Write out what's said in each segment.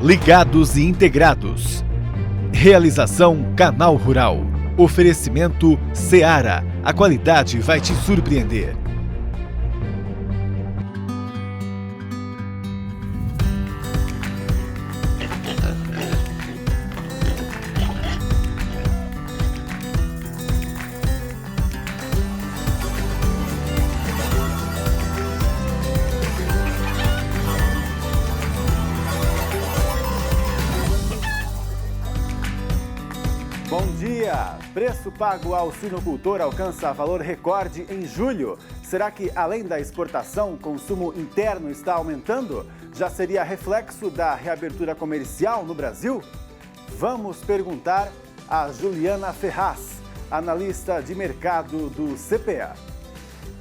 Ligados e integrados. Realização Canal Rural. Oferecimento Seara. A qualidade vai te surpreender. Bom dia! Preço pago ao suinocultor alcança valor recorde em julho. Será que, além da exportação, o consumo interno está aumentando? Já seria reflexo da reabertura comercial no Brasil? Vamos perguntar a Juliana Ferraz, analista de mercado do CPA.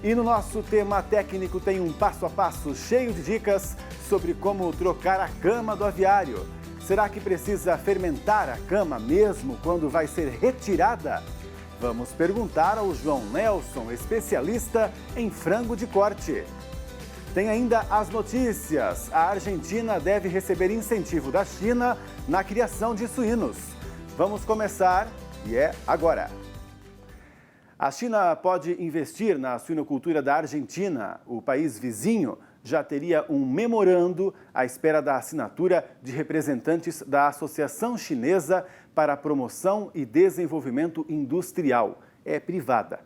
E no nosso tema técnico tem um passo a passo cheio de dicas sobre como trocar a cama do aviário. Será que precisa fermentar a cama mesmo quando vai ser retirada? Vamos perguntar ao João Nelson, especialista em frango de corte. Tem ainda as notícias. A Argentina deve receber incentivo da China na criação de suínos. Vamos começar e é agora. A China pode investir na suinocultura da Argentina. O país vizinho já teria um memorando à espera da assinatura de representantes da Associação Chinesa para a Promoção e Desenvolvimento Industrial. É privada.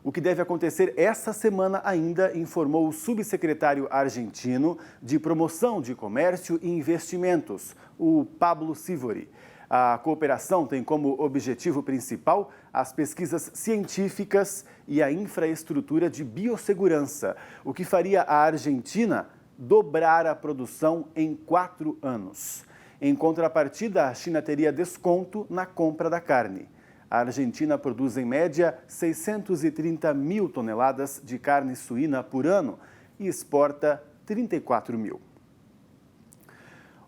O que deve acontecer essa semana ainda, informou o subsecretário argentino de Promoção de Comércio e Investimentos, o Pablo Sivori. A cooperação tem como objetivo principal as pesquisas científicas e a infraestrutura de biossegurança, o que faria a Argentina dobrar a produção em 4 anos. Em contrapartida, a China teria desconto na compra da carne. A Argentina produz, em média, 630 mil toneladas de carne suína por ano e exporta 34 mil.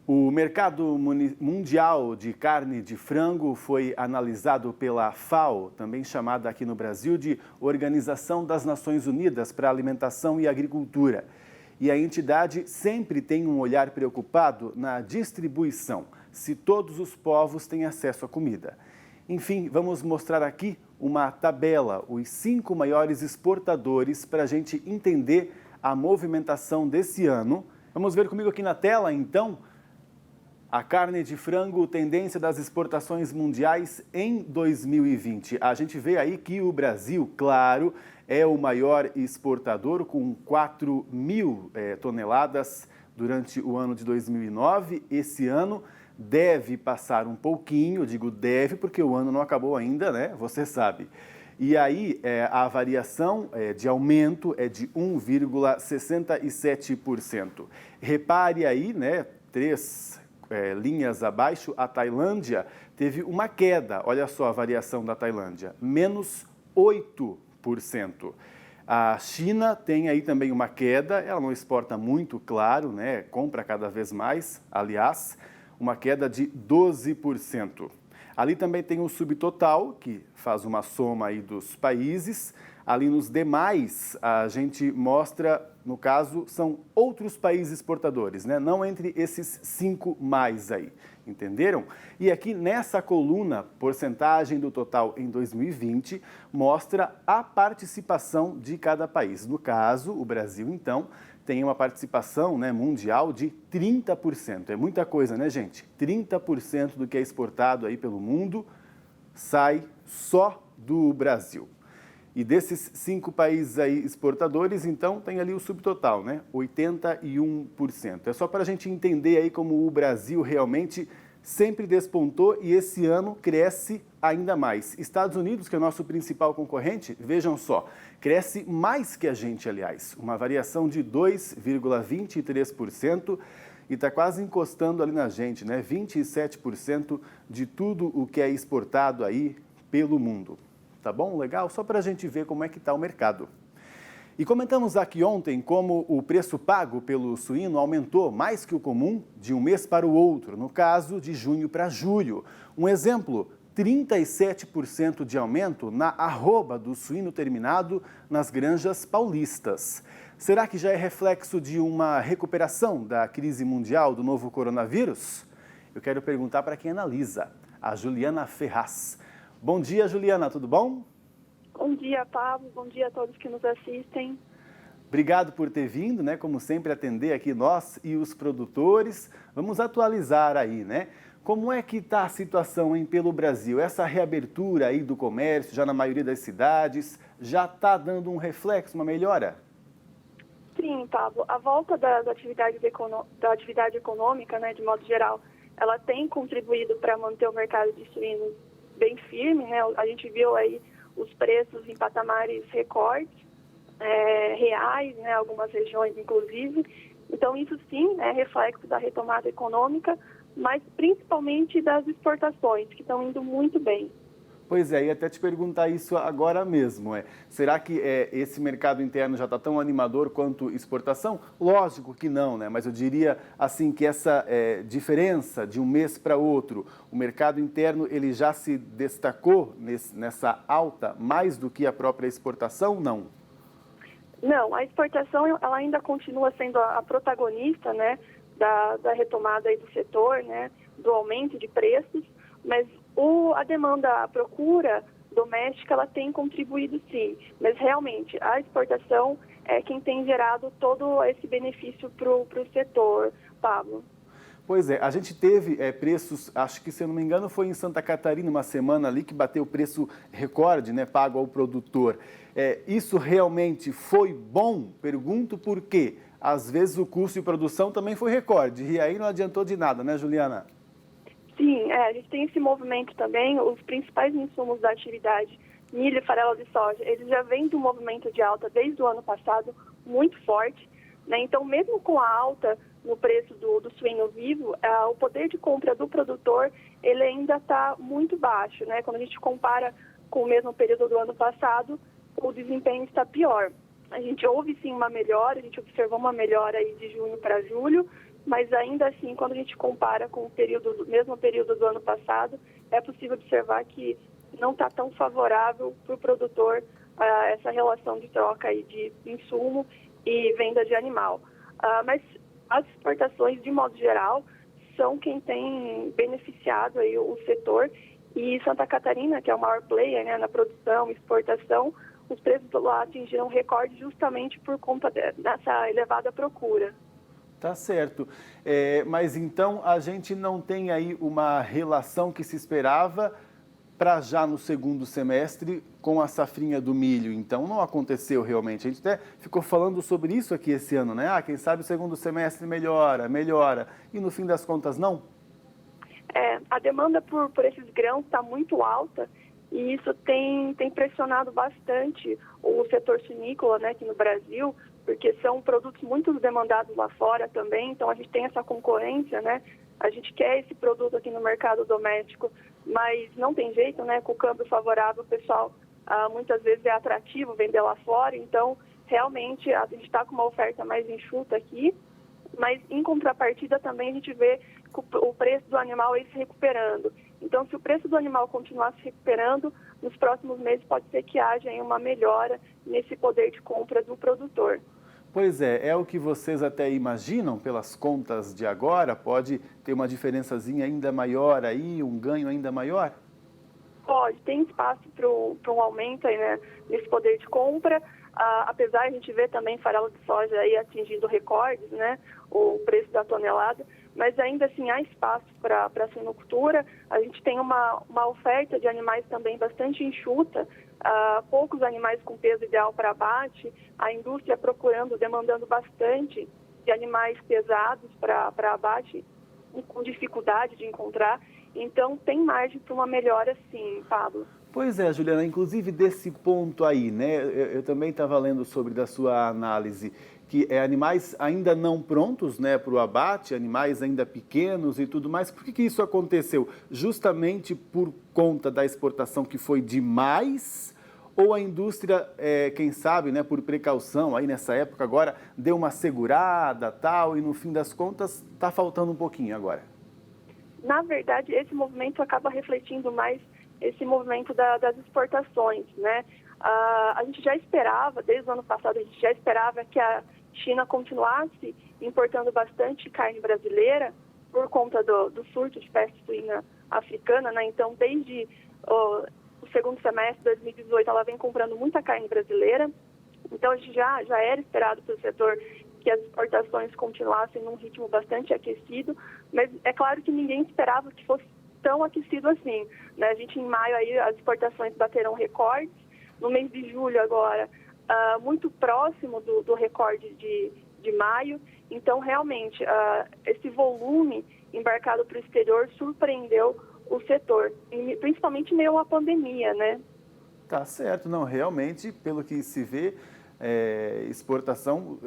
O mercado mundial de carne de frango foi analisado pela FAO, também chamada aqui no Brasil de Organização das Nações Unidas para a Alimentação e Agricultura. E a entidade sempre tem um olhar preocupado na distribuição, se todos os povos têm acesso à comida. Enfim, vamos mostrar aqui uma tabela, os 5 maiores exportadores, para a gente entender a movimentação desse ano. Vamos ver comigo aqui na tela, então, a carne de frango, tendência das exportações mundiais em 2020. A gente vê aí que o Brasil, claro, é o maior exportador, com 4 mil toneladas durante o ano de 2009. Esse ano deve passar um pouquinho, digo deve porque o ano não acabou ainda, né? Você sabe. E aí a variação de aumento é de 1,67%. Repare aí, né, 3 linhas abaixo, a Tailândia teve uma queda. Olha só a variação da Tailândia, menos 8%. A China tem aí também uma queda, ela não exporta muito, claro, né? Compra cada vez mais, aliás, uma queda de 12%. Ali também tem o subtotal, que faz uma soma aí dos países. Ali nos demais, a gente mostra, no caso, são outros países exportadores, né? Não entre esses 5 mais aí, entenderam? E aqui nessa coluna, porcentagem do total em 2020, mostra a participação de cada país. No caso, o Brasil, então, tem uma participação, né, mundial de 30%. É muita coisa, né, gente? 30% do que é exportado aí pelo mundo sai só do Brasil. E desses 5 países aí exportadores, então, tem ali o subtotal, né? 81%. É só para a gente entender aí como o Brasil realmente sempre despontou e esse ano cresce ainda mais. Estados Unidos, que é o nosso principal concorrente, vejam só, cresce mais que a gente, aliás. Uma variação de 2,23% e está quase encostando ali na gente, né? 27% de tudo o que é exportado aí pelo mundo. Tá bom? Legal? Só para a gente ver como é que está o mercado. E comentamos aqui ontem como o preço pago pelo suíno aumentou mais que o comum de um mês para o outro, no caso de junho para julho. Um exemplo, 37% de aumento na arroba do suíno terminado nas granjas paulistas. Será que já é reflexo de uma recuperação da crise mundial do novo coronavírus? Eu quero perguntar para quem analisa, a Juliana Ferraz. Bom dia, Juliana, tudo bom? Bom dia, Pablo. Bom dia a todos que nos assistem. Obrigado por ter vindo, né? Como sempre, atender aqui nós e os produtores. Vamos atualizar aí, né? Como é que está a situação pelo Brasil? Essa reabertura aí do comércio, já na maioria das cidades, já está dando um reflexo, uma melhora? Sim, Pablo. A volta da atividade econômica, né, de modo geral, ela tem contribuído para manter o mercado de suínos bem firme, né? A gente viu aí os preços em patamares recordes, reais, né, algumas regiões inclusive. Então isso sim é reflexo da retomada econômica, mas principalmente das exportações, que estão indo muito bem. Pois é, e até te perguntar isso agora mesmo. Será que esse mercado interno já está tão animador quanto exportação? Lógico que não, né? Mas eu diria assim que essa diferença de um mês para outro, o mercado interno ele já se destacou nessa alta mais do que a própria exportação, não? Não, a exportação ela ainda continua sendo a protagonista, né, da retomada aí do setor, né, do aumento de preços, mas a demanda, a procura doméstica, ela tem contribuído sim, mas realmente a exportação é quem tem gerado todo esse benefício para o setor, Pablo. Pois é, a gente teve preços, acho que se eu não me engano foi em Santa Catarina, uma semana ali que bateu o preço recorde, né, pago ao produtor. Isso realmente foi bom? Pergunto por quê. Às vezes o custo de produção também foi recorde e aí não adiantou de nada, né, Juliana? Sim, a gente tem esse movimento também, os principais insumos da atividade, milho e farelo de soja, eles já vêm de um movimento de alta desde o ano passado muito forte, né? Então mesmo com a alta no preço do suíno vivo, o poder de compra do produtor ele ainda está muito baixo, né? Quando a gente compara com o mesmo período do ano passado, o desempenho está pior. A gente houve sim uma melhora, a gente observou uma melhora aí de junho para julho, mas ainda assim, quando a gente compara com o mesmo período do ano passado, é possível observar que não está tão favorável para o produtor essa relação de troca aí de insumo e venda de animal. Mas as exportações, de modo geral, são quem tem beneficiado aí o setor. E Santa Catarina, que é o maior player, né, na produção e exportação, os preços lá atingiram recorde justamente por conta dessa elevada procura. Tá certo. Mas então a gente não tem aí uma relação que se esperava para já no segundo semestre com a safrinha do milho. Então não aconteceu realmente. A gente até ficou falando sobre isso aqui esse ano, né? Quem sabe o segundo semestre melhora. E no fim das contas não? A demanda por esses grãos está muito alta e isso tem pressionado bastante o setor suinícola, né, aqui no Brasil, porque são produtos muito demandados lá fora também, então a gente tem essa concorrência, né? A gente quer esse produto aqui no mercado doméstico, mas não tem jeito, né? Com o câmbio favorável, o pessoal muitas vezes é atrativo vender lá fora, então realmente a gente está com uma oferta mais enxuta aqui, mas em contrapartida também a gente vê o preço do animal aí se recuperando. Então, se o preço do animal continuar se recuperando, nos próximos meses pode ser que haja aí uma melhora nesse poder de compra do produtor. Pois é o que vocês até imaginam pelas contas de agora? Pode ter uma diferençazinha ainda maior aí, um ganho ainda maior? Pode, tem espaço para um aumento aí, né, nesse poder de compra. Apesar de a gente ver também farelo de soja aí atingindo recordes, né, o preço da tonelada, mas ainda assim há espaço para a suinocultura. A gente tem uma oferta de animais também bastante enxuta, poucos animais com peso ideal para abate, a indústria demandando bastante de animais pesados para abate, com dificuldade de encontrar. Então tem margem para uma melhora sim, Pablo. Pois é, Juliana, inclusive desse ponto aí, né? Eu também estava lendo sobre da sua análise, que animais ainda não prontos, né, para o abate, animais ainda pequenos e tudo mais. Por que isso aconteceu? Justamente por conta da exportação que foi demais? Ou a indústria, quem sabe, né, por precaução, aí nessa época agora, deu uma segurada tal, e no fim das contas está faltando um pouquinho agora? Na verdade, esse movimento acaba refletindo mais esse movimento das exportações, né? A gente já esperava, desde o ano passado, a gente já esperava que a China continuasse importando bastante carne brasileira por conta do surto de peste suína africana, né? Então, desde o segundo semestre de 2018, ela vem comprando muita carne brasileira. Então, a gente já era esperado pelo setor que as exportações continuassem num ritmo bastante aquecido, mas é claro que ninguém esperava que fosse tão aquecido assim, né? A gente, em maio, aí, as exportações bateram recordes. No mês de julho, agora, muito próximo do recorde de maio. Então, realmente, esse volume embarcado para o exterior surpreendeu o setor, principalmente em meio à pandemia, né? Tá certo, não, realmente, pelo que se vê, exportação,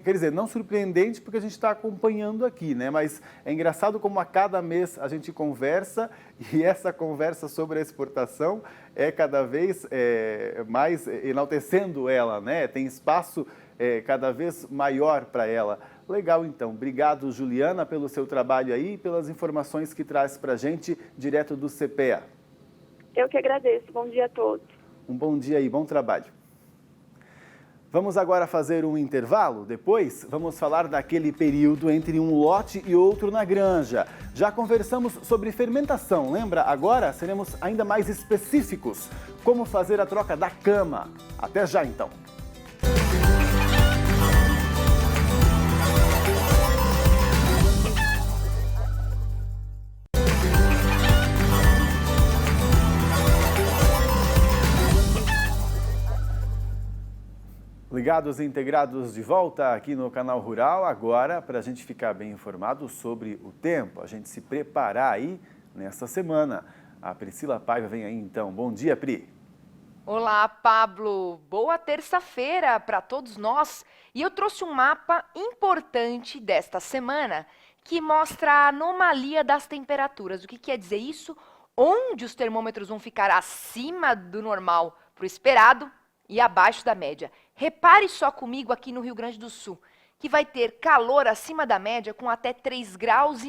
quer dizer, não surpreendente porque a gente está acompanhando aqui, né? Mas é engraçado como a cada mês a gente conversa e essa conversa sobre a exportação é cada vez mais enaltecendo ela, né? Tem espaço cada vez maior para ela. Legal, então. Obrigado, Juliana, pelo seu trabalho aí e pelas informações que traz para a gente direto do CPEA. Eu que agradeço. Bom dia a todos. Um bom dia e bom trabalho. Vamos agora fazer um intervalo, depois vamos falar daquele período entre um lote e outro na granja. Já conversamos sobre fermentação, lembra? Agora seremos ainda mais específicos. Como fazer a troca da cama. Até já então. Ligados e integrados de volta aqui no Canal Rural, agora para a gente ficar bem informado sobre o tempo, a gente se preparar aí nesta semana. A Priscila Paiva vem aí então. Bom dia, Pri. Olá, Pablo. Boa terça-feira para todos nós. E eu trouxe um mapa importante desta semana que mostra a anomalia das temperaturas. O que quer dizer isso? Onde os termômetros vão ficar acima do normal para o esperado e abaixo da média. Repare só comigo aqui no Rio Grande do Sul, que vai ter calor acima da média com até 3,5 graus.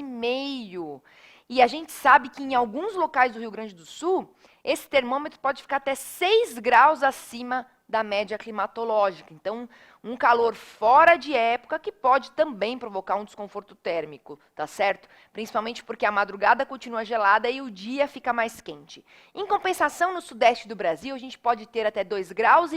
E a gente sabe que em alguns locais do Rio Grande do Sul, esse termômetro pode ficar até 6 graus acima da média climatológica. Então, um calor fora de época que pode também provocar um desconforto térmico, tá certo? Principalmente porque a madrugada continua gelada e o dia fica mais quente. Em compensação, no sudeste do Brasil, a gente pode ter até 2,5 graus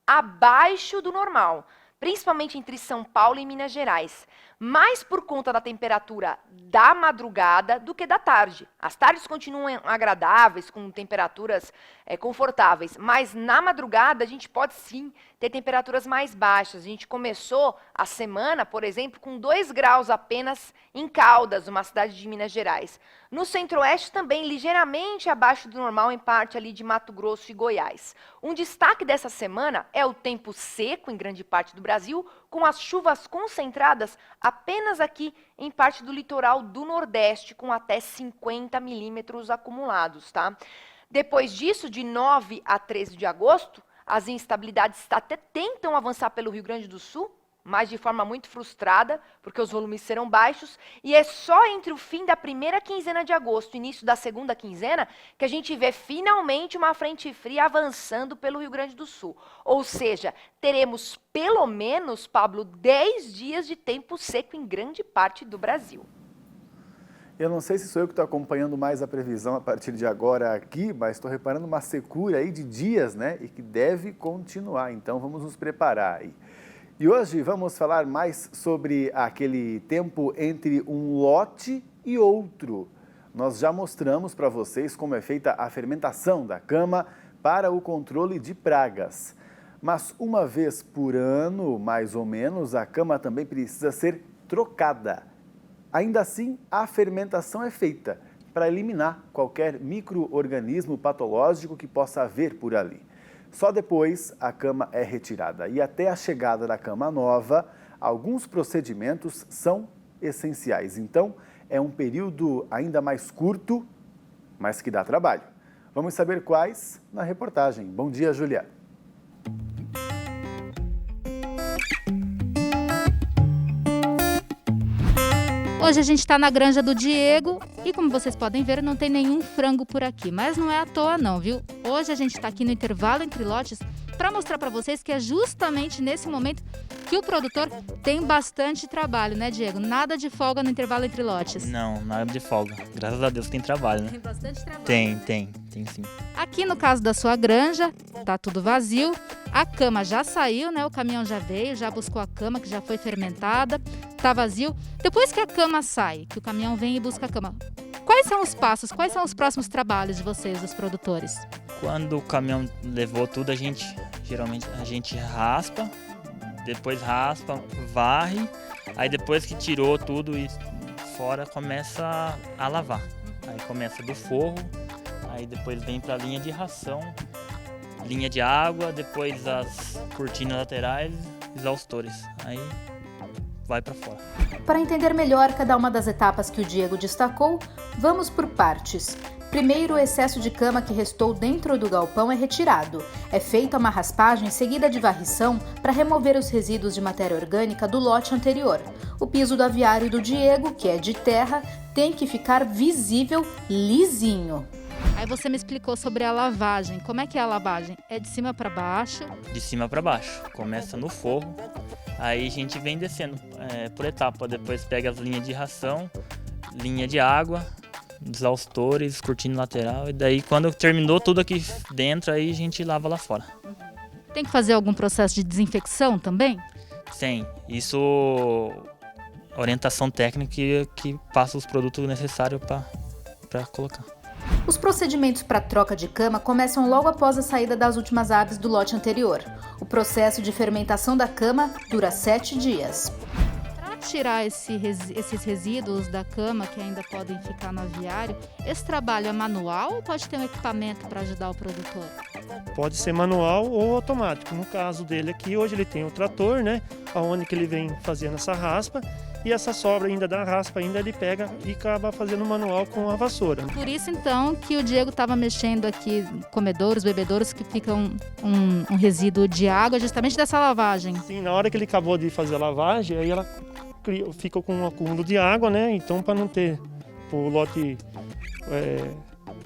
abaixo do normal, principalmente entre São Paulo e Minas Gerais, mais por conta da temperatura da madrugada do que da tarde. As tardes continuam agradáveis, com temperaturas confortáveis, mas na madrugada a gente pode sim ter temperaturas mais baixas. A gente começou a semana, por exemplo, com 2 graus apenas em Caldas, uma cidade de Minas Gerais. No centro-oeste também ligeiramente abaixo do normal em parte ali de Mato Grosso e Goiás. Um destaque dessa semana é o tempo seco em grande parte do Brasil, com as chuvas concentradas apenas aqui em parte do litoral do Nordeste, com até 50 milímetros acumulados, tá? Depois disso, de 9 a 13 de agosto, as instabilidades até tentam avançar pelo Rio Grande do Sul, mas de forma muito frustrada, porque os volumes serão baixos, e é só entre o fim da primeira quinzena de agosto e início da segunda quinzena que a gente vê finalmente uma frente fria avançando pelo Rio Grande do Sul. Ou seja, teremos pelo menos, Pablo, 10 dias de tempo seco em grande parte do Brasil. Eu não sei se sou eu que estou acompanhando mais a previsão a partir de agora aqui, mas estou reparando uma secura aí de dias, né? E que deve continuar, então vamos nos preparar aí. E hoje vamos falar mais sobre aquele tempo entre um lote e outro. Nós já mostramos para vocês como é feita a fermentação da cama para o controle de pragas. Mas uma vez por ano, mais ou menos, a cama também precisa ser trocada. Ainda assim, a fermentação é feita para eliminar qualquer micro-organismo patológico que possa haver por ali. Só depois a cama é retirada e até a chegada da cama nova, alguns procedimentos são essenciais. Então, é um período ainda mais curto, mas que dá trabalho. Vamos saber quais na reportagem. Bom dia, Julia. Hoje a gente está na granja do Diego e, como vocês podem ver, não tem nenhum frango por aqui. Mas não é à toa não, viu? Hoje a gente está aqui no intervalo entre lotes para mostrar para vocês que é justamente nesse momento que o produtor tem bastante trabalho, né, Diego? Nada de folga no intervalo entre lotes. Não, nada de folga. Graças a Deus tem trabalho, né? Tem bastante trabalho. Tem sim. Aqui no caso da sua granja, tá tudo vazio. A cama já saiu, né? O caminhão já veio, já buscou a cama que já foi fermentada, tá vazio. Depois que a cama sai, que o caminhão vem e busca a cama, quais são os passos, quais são os próximos trabalhos de vocês, dos produtores? Quando o caminhão levou tudo, geralmente a gente raspa, depois varre, aí depois que tirou tudo e fora começa a lavar. Aí começa do forro, aí depois vem para a linha de ração, linha de água, depois as cortinas laterais, exaustores. Aí vai para fora. Para entender melhor cada uma das etapas que o Diego destacou, vamos por partes. Primeiro, o excesso de cama que restou dentro do galpão é retirado. É feita uma raspagem seguida de varrição para remover os resíduos de matéria orgânica do lote anterior. O piso do aviário do Diego, que é de terra, tem que ficar visível, lisinho. Aí você me explicou sobre a lavagem. Como é que é a lavagem? É de cima para baixo? De cima para baixo. Começa no forro, aí a gente vem descendo por etapa. Depois pega as linhas de ração, linha de água, exaustores, cortina lateral. E daí quando terminou tudo aqui dentro, aí a gente lava lá fora. Tem que fazer algum processo de desinfecção também? Sim, isso orientação técnica que passa os produtos necessários para colocar. Os procedimentos para troca de cama começam logo após a saída das últimas aves do lote anterior. O processo de fermentação da cama dura 7 dias. Para tirar esses resíduos da cama que ainda podem ficar no aviário, esse trabalho é manual ou pode ter um equipamento para ajudar o produtor? Pode ser manual ou automático. No caso dele aqui, hoje ele tem o trator, né? Onde que ele vem fazendo essa raspa. E essa sobra ainda da raspa, ainda ele pega e acaba fazendo manual com a vassoura. Por isso, então, que o Diego estava mexendo aqui comedouros, bebedouros, que ficam um resíduo de água justamente dessa lavagem. Sim, na hora que ele acabou de fazer a lavagem, aí ela fica com um acúmulo de água, né? Então, para não ter o lote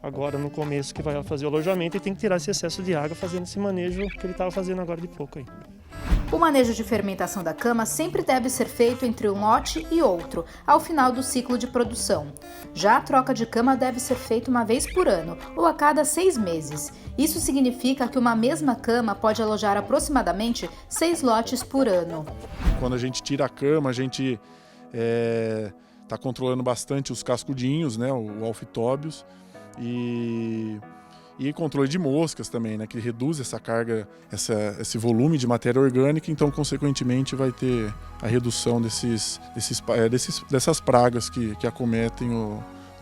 agora no começo que vai fazer o alojamento, ele tem que tirar esse excesso de água fazendo esse manejo que ele estava fazendo agora de pouco aí. O manejo de fermentação da cama sempre deve ser feito entre um lote e outro, ao final do ciclo de produção. Já a troca de cama deve ser feita uma vez por ano, ou a cada 6 meses. Isso significa que uma mesma cama pode alojar aproximadamente 6 lotes por ano. Quando a gente tira a cama, a gente está controlando bastante os cascudinhos, né, o alfitóbios, e controle de moscas também, né, que reduz essa carga, esse volume de matéria orgânica, então consequentemente vai ter a redução dessas pragas que acometem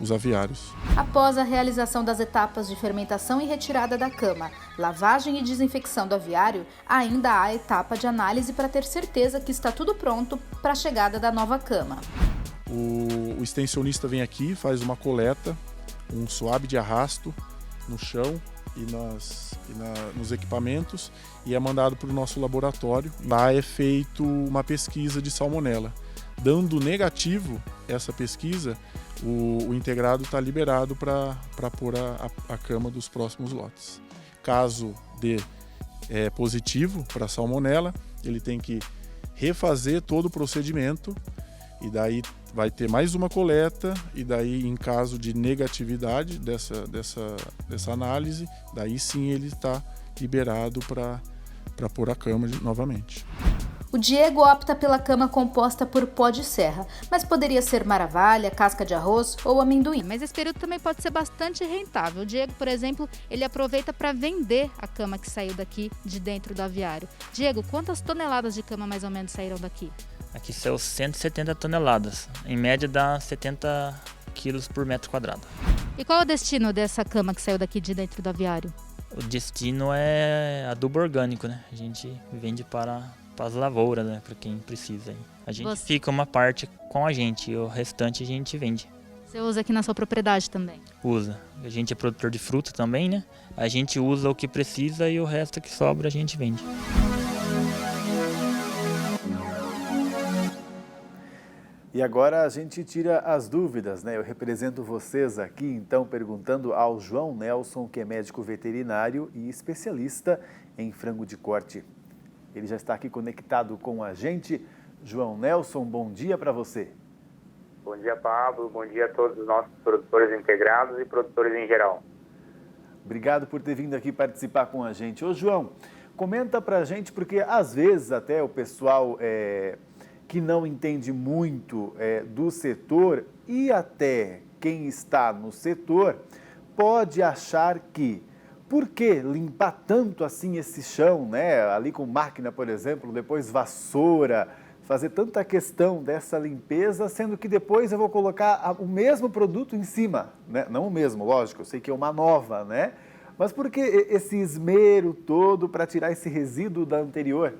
os aviários. Após a realização das etapas de fermentação e retirada da cama, lavagem e desinfecção do aviário, ainda há a etapa de análise para ter certeza que está tudo pronto para a chegada da nova cama. O extensionista vem aqui, faz uma coleta, um suave de arrasto no chão e nos equipamentos e é mandado para o nosso laboratório. Lá é feito uma pesquisa de salmonela. Dando negativo essa pesquisa, o integrado está liberado para pôr a cama dos próximos lotes. Caso dê positivo para salmonela, ele tem que refazer todo o procedimento e daí vai ter mais uma coleta e daí em caso de negatividade dessa análise, daí sim ele está liberado para pôr a cama novamente. O Diego opta pela cama composta por pó de serra, mas poderia ser maravalha, casca de arroz ou amendoim. Mas esse período também pode ser bastante rentável. O Diego, por exemplo, ele aproveita para vender a cama que saiu daqui de dentro do aviário. Diego, quantas toneladas de cama mais ou menos saíram daqui? Aqui saiu 170 toneladas, em média dá 70 quilos por metro quadrado. E qual é o destino dessa cama que saiu daqui de dentro do aviário? O destino é adubo orgânico, né? A gente vende para as lavouras, né? Para quem precisa. A gente fica uma parte com a gente e o restante a gente vende. Você usa aqui na sua propriedade também? Usa. A gente é produtor de fruta também, né? A gente usa o que precisa e o resto que sobra a gente vende. E agora a gente tira as dúvidas, né? Eu represento vocês aqui, então, perguntando ao João Nelson, que é médico veterinário e especialista em frango de corte. Ele já está aqui conectado com a gente. João Nelson, bom dia para você. Bom dia, Pablo. Bom dia a todos os nossos produtores integrados e produtores em geral. Obrigado por ter vindo aqui participar com a gente. Ô, João, comenta para a gente, porque às vezes até o pessoal que não entende muito do setor e até quem está no setor pode achar que, por que limpar tanto assim esse chão, né? Ali com máquina, por exemplo, depois vassoura, fazer tanta questão dessa limpeza, sendo que depois eu vou colocar o mesmo produto em cima, né? Não o mesmo, lógico, eu sei que é uma nova, né? Mas por que esse esmero todo para tirar esse resíduo da anterior?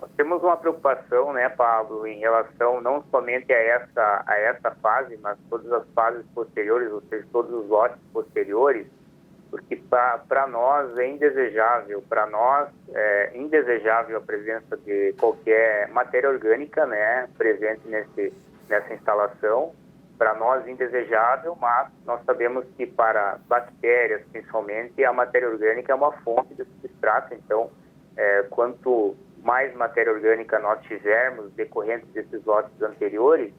Nós temos uma preocupação, né, Pablo, em relação não somente a essa fase, mas todas as fases posteriores, ou seja, todos os lotes posteriores, porque para nós é indesejável, a presença de qualquer matéria orgânica, né, presente nessa instalação. Para nós indesejável, mas nós sabemos que para bactérias, principalmente, a matéria orgânica é uma fonte de substrato. Então, quanto mais matéria orgânica nós tivermos decorrente desses lotes anteriores,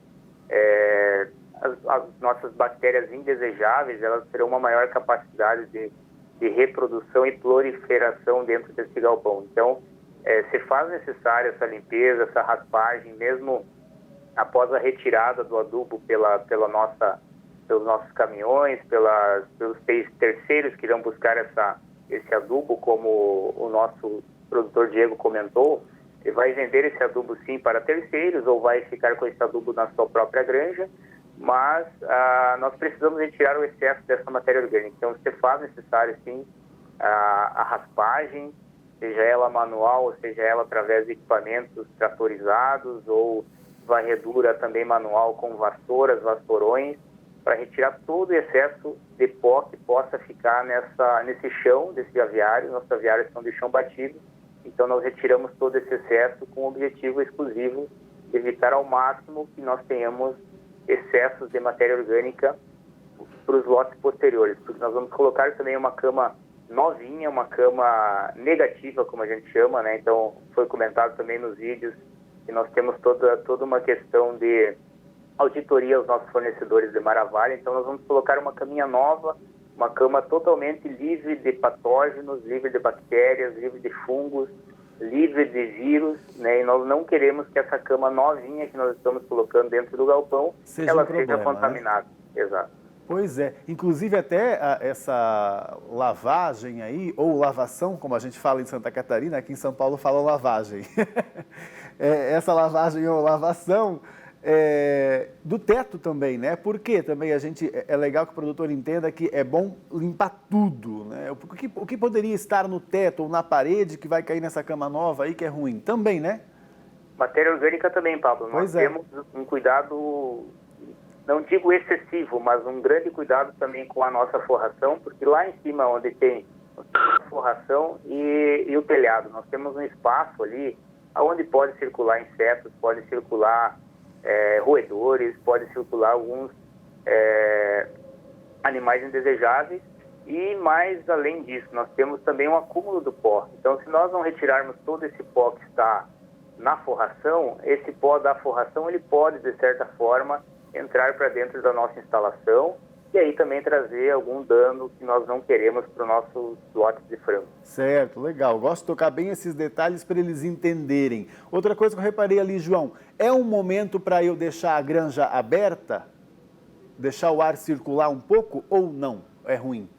as nossas bactérias indesejáveis, elas terão uma maior capacidade de reprodução e proliferação dentro desse galpão. Então, se faz necessária essa limpeza, essa raspagem, mesmo após a retirada do adubo pelos nossos caminhões, pelos terceiros que irão buscar esse adubo, como o nosso produtor Diego comentou, ele vai vender esse adubo sim para terceiros ou vai ficar com esse adubo na sua própria granja, mas nós precisamos retirar o excesso dessa matéria orgânica. Então, se faz necessário sim a raspagem, seja ela manual, ou seja ela através de equipamentos tratorizados ou varredura também manual com vassouras, vassourões, para retirar todo o excesso de pó que possa ficar nesse chão desse aviário. Nossos aviários são de chão batido, então nós retiramos todo esse excesso com o objetivo exclusivo de evitar ao máximo que nós tenhamos excessos de matéria orgânica para os lotes posteriores, porque nós vamos colocar também uma cama novinha, uma cama negativa, como a gente chama, né? Então, foi comentado também nos vídeos que nós temos toda uma questão de auditoria aos nossos fornecedores de Maravalha. Então, nós vamos colocar uma caminha nova, uma cama totalmente livre de patógenos, livre de bactérias, livre de fungos, livre de vírus, né? E nós não queremos que essa cama novinha que nós estamos colocando dentro do galpão, seja contaminada. Né? Exato. Pois é, inclusive até essa lavagem aí, ou lavação, como a gente fala em Santa Catarina, aqui em São Paulo fala lavagem. Essa lavagem ou lavação do teto também, né? Porque também é legal que o produtor entenda que é bom limpar tudo, né? O que poderia estar no teto ou na parede que vai cair nessa cama nova aí que é ruim? Também, né? Matéria orgânica também, Pablo. Nós temos um cuidado, não digo excessivo, mas um grande cuidado também com a nossa forração, porque lá em cima onde tem a forração e o telhado, nós temos um espaço ali onde pode circular insetos, pode circular roedores, pode circular alguns animais indesejáveis e mais além disso, nós temos também um acúmulo do pó. Então, se nós não retirarmos todo esse pó que está na forração, esse pó da forração, ele pode, de certa forma, entrar para dentro da nossa instalação e aí também trazer algum dano que nós não queremos para os nossos lotes de frango. Certo, legal. Gosto de tocar bem esses detalhes para eles entenderem. Outra coisa que eu reparei ali, João, é um momento para eu deixar a granja aberta? Deixar o ar circular um pouco ou não? É ruim?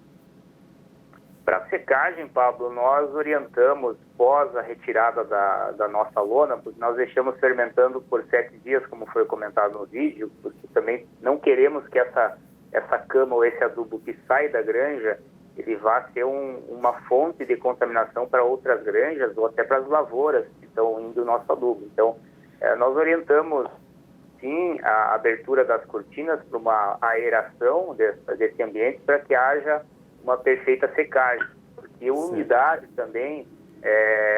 Para secagem, Pablo, nós orientamos, pós a retirada da nossa lona, porque nós deixamos fermentando por 7 dias, como foi comentado no vídeo, porque também não queremos que essa cama ou esse adubo que sai da granja, ele vá ser uma fonte de contaminação para outras granjas ou até para as lavouras que estão indo o nosso adubo. Então, nós orientamos, sim, a abertura das cortinas para uma aeração desse ambiente para que haja uma perfeita secagem, porque a umidade também,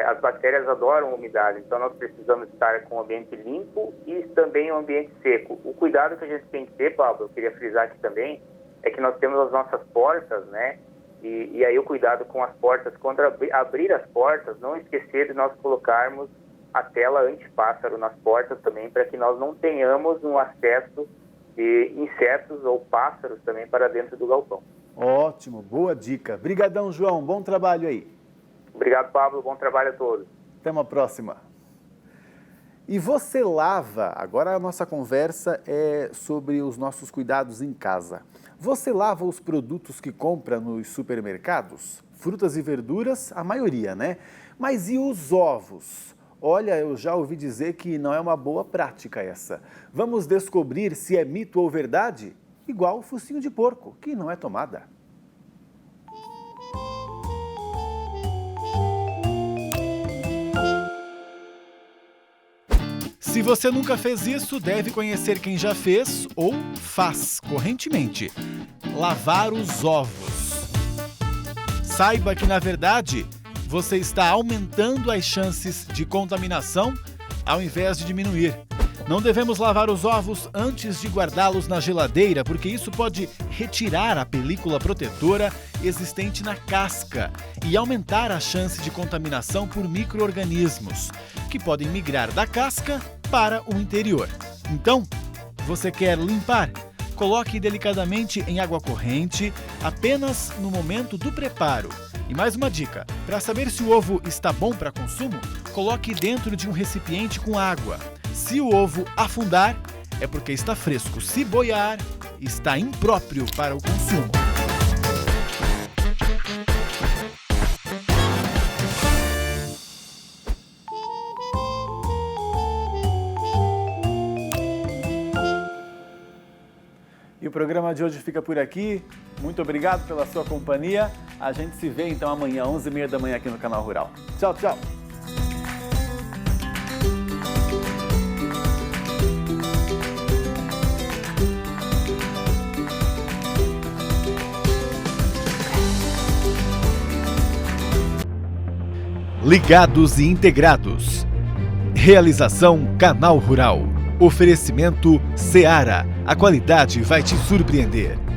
as bactérias adoram umidade, então nós precisamos estar com o ambiente limpo e também o ambiente seco. O cuidado que a gente tem que ter, Pablo, eu queria frisar aqui também, é que nós temos as nossas portas, né, E aí o cuidado com as portas, quando abrir as portas, não esquecer de nós colocarmos a tela antipássaro nas portas também, para que nós não tenhamos um acesso de insetos ou pássaros também para dentro do galpão. Ótimo, boa dica. Brigadão, João, bom trabalho aí. Obrigado, Pablo, bom trabalho a todos. Até uma próxima. E você lava, agora a nossa conversa é sobre os nossos cuidados em casa. Você lava os produtos que compra nos supermercados? Frutas e verduras, a maioria, né? Mas e os ovos? Olha, eu já ouvi dizer que não é uma boa prática essa. Vamos descobrir se é mito ou verdade? Igual o focinho de porco, que não é tomada. Se você nunca fez isso, deve conhecer quem já fez ou faz correntemente: lavar os ovos. Saiba que, na verdade, você está aumentando as chances de contaminação ao invés de diminuir. Não devemos lavar os ovos antes de guardá-los na geladeira, porque isso pode retirar a película protetora existente na casca e aumentar a chance de contaminação por micro-organismos, que podem migrar da casca para o interior. Então, você quer limpar? Coloque delicadamente em água corrente, apenas no momento do preparo. E mais uma dica: para saber se o ovo está bom para consumo, coloque dentro de um recipiente com água. Se o ovo afundar, é porque está fresco. Se boiar, está impróprio para o consumo. E o programa de hoje fica por aqui. Muito obrigado pela sua companhia. A gente se vê então amanhã, 11h30 da manhã aqui no Canal Rural. Tchau, tchau. Ligados e integrados. Realização Canal Rural. Oferecimento Seara. A qualidade vai te surpreender.